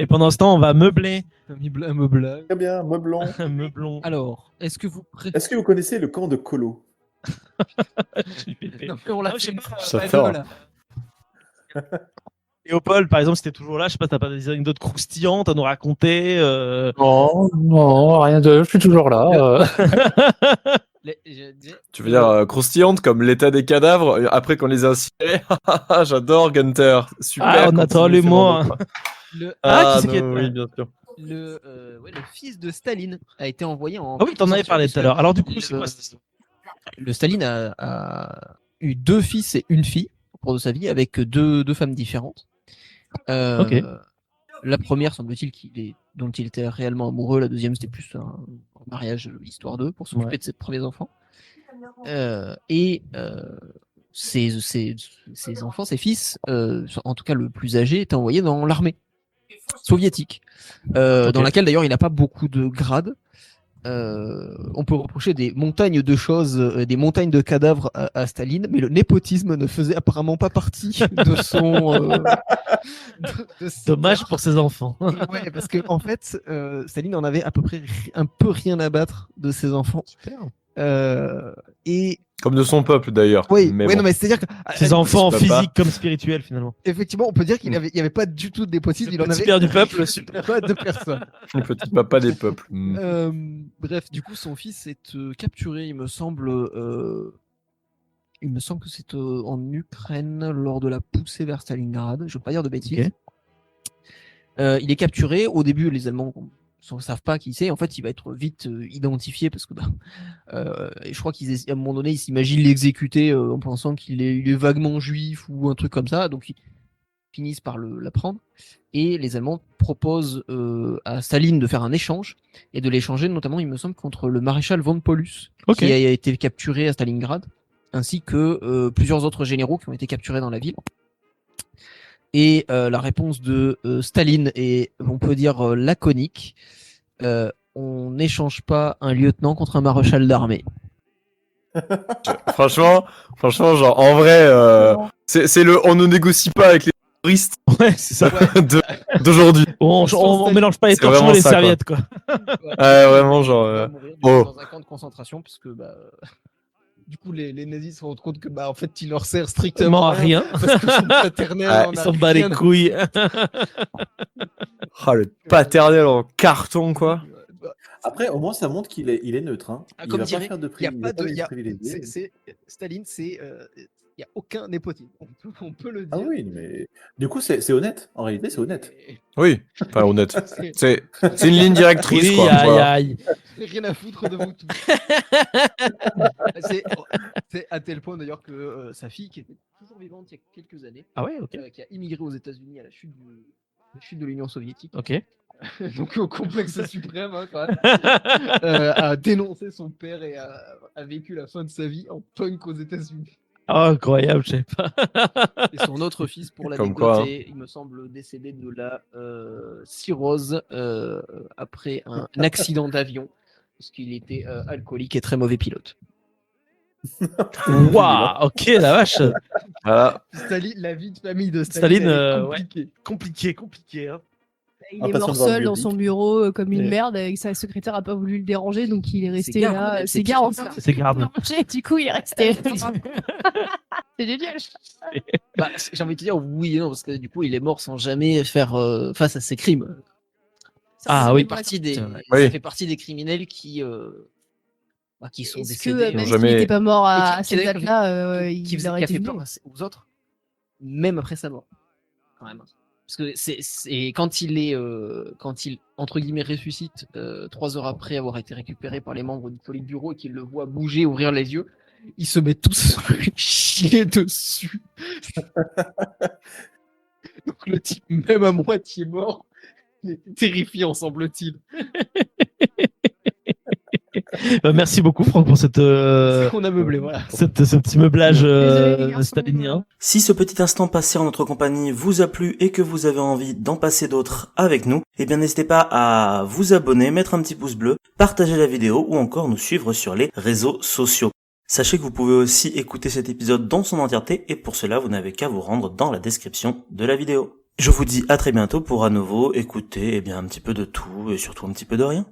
Et pendant ce temps, on va meubler. Meubler. Très bien, meublon. Meublons. Alors, est-ce que vous préférez... Est-ce que vous connaissez le camp de Colo? Non, mais on l'a Ah, je sais fait. pas, Ça Pas fait, deux, hein. là. Léopold, par exemple, si t'es toujours là, je sais pas, t'as pas des anecdotes croustillantes à nous raconter Non, non, rien de. Je suis toujours là. Je Tu veux dire croustillante comme l'état des cadavres après qu'on les a incinérés? J'adore Gunther. Super. Ah, on attend continue, les c'est mots. mon Hein. nom, quoi. Le, Ah, qui c'est qui non, est- oui, bien sûr. le fils de Staline a été envoyé en... Ah oui, t'en avais parlé tout à l'heure. Alors du coup, c'est le- quoi cette histoire? Le Staline a eu 2 fils et une fille au cours de sa vie avec deux femmes différentes. Ok. La première, semble-t-il, dont il était réellement amoureux. La deuxième, c'était plus un mariage histoire d'eux pour s'occuper Ouais. de ses premiers enfants. Ses enfants, ses fils, en tout cas le plus âgé, est envoyé dans l'armée soviétique, Ok. dans laquelle d'ailleurs il n'a pas beaucoup de grades. On peut reprocher des montagnes de choses, des montagnes de cadavres à Staline, mais le népotisme ne faisait apparemment pas partie de son. De ses Dommage terres. pour ses enfants. Ouais, parce que en fait, Staline en avait à peu près un peu rien à battre de ses enfants. Super. Et Comme de son peuple d'ailleurs. oui, Mais ouais, bon. non, mais c'est-à-dire que Ses enfants je peux pas. physiques comme spirituels finalement. effectivement, on peut dire qu'il n'y avait pas du tout de népotisme. Il en Petit avait père du peuple, super. pas de personne. Le petit papa des peuples. Bref, du coup, son fils est capturé, il me semble. Il me semble que c'est en Ukraine lors de la poussée vers Stalingrad. Je ne veux pas dire de bêtises. Ok. Il est capturé. Au début, les Allemands ne savent pas qui c'est. En fait, il va être vite identifié parce que et je crois qu'à un moment donné, ils s'imaginent l'exécuter en pensant il est vaguement juif ou un truc comme ça. Donc, ils finissent par l'apprendre. Et les Allemands proposent à Staline de faire un échange et de l'échanger notamment, il me semble, contre le maréchal von Paulus, Ok. qui a été capturé à Stalingrad, ainsi que plusieurs autres généraux qui ont été capturés dans la ville. Et la réponse de Staline est, on peut dire, laconique. On n'échange pas un lieutenant contre un maréchal d'armée. Franchement, genre en vrai, c'est le on ne négocie pas avec les terroristes Ouais, c'est ça. d'aujourd'hui. On mélange pas les C'est torchons vraiment et les ça, quoi. serviettes quoi. Vraiment, genre, Il va mourir oh. dans un camp de concentration parce que du coup les nazis se rendent compte que en fait il leur sert strictement à rien. parce que son paternel Ouais, en Ils a s'en bat les rien à- couilles. Ah, le paternel en carton, quoi. Après, au moins, ça montre qu'il est neutre. Hein. Ah, Il comme va dirait, pas faire de il y a il pas va pas de, les il y a- privilégier. Staline, il y a aucun népotisme. On peut le dire. Ah oui, mais du coup, c'est honnête. En réalité, c'est honnête. Oui, enfin honnête. C'est- C'est une ligne directrice, Oui, quoi. Voilà. Rien à foutre de vous tous. C'est à tel point d'ailleurs que sa fille, qui était toujours vivante il y a quelques années, Ah ouais, ok. qui a immigré aux États-Unis à la chute de l'Union soviétique, Ok. donc au complexe suprême, hein, quand même, a dénoncé son père et a vécu la fin de sa vie en punk aux États-Unis. Oh, incroyable, je sais pas. Et son autre fils, pour Comme l'anecdote, quoi, hein. est, il me semble, décédé de la cirrhose après un accident d'avion, parce qu'il était alcoolique et très mauvais pilote. Waouh, ok, la vache. Voilà. La vie de famille de Staline, elle est ouais. compliquée. Compliqué, hein. Il Ah, est personne mort va seul le dans dire. son bureau comme une Et- merde et sa secrétaire a pas voulu le déranger donc il est resté garde, là. même, C'est c'est garde. pire. C'est grave. Du coup il est resté. C'est génial. J'ai envie de te dire oui et non, parce que du coup, il est mort sans jamais faire face à ses crimes. Ah Ça oui. fait partie des, C'est vrai. Oui. ça fait partie des criminels qui sont Est-ce décédés. que même Ont s'il jamais- n'était pas mort à Et qui- cette date-là, il qui aurait a été fait venu. peur aux autres, même après sa mort. Quand même. Parce que c'est quand il entre guillemets ressuscite 3 heures après avoir été récupéré par les membres du Politburo et qu'il le voit bouger, ouvrir les yeux, ils se mettent tous à lui chier dessus. Donc le type, même à moitié mort, il était terrifiant, semble-t-il. Bah, merci beaucoup, Franck, pour cette, On a meublé, voilà. ce petit meublage Désolé, les garçons, stalinien. Si ce petit instant passé en notre compagnie vous a plu et que vous avez envie d'en passer d'autres avec nous, eh bien n'hésitez pas à vous abonner, mettre un petit pouce bleu, partager la vidéo ou encore nous suivre sur les réseaux sociaux. Sachez que vous pouvez aussi écouter cet épisode dans son entièreté et pour cela vous n'avez qu'à vous rendre dans la description de la vidéo. Je vous dis à très bientôt pour à nouveau écouter un petit peu de tout et surtout un petit peu de rien.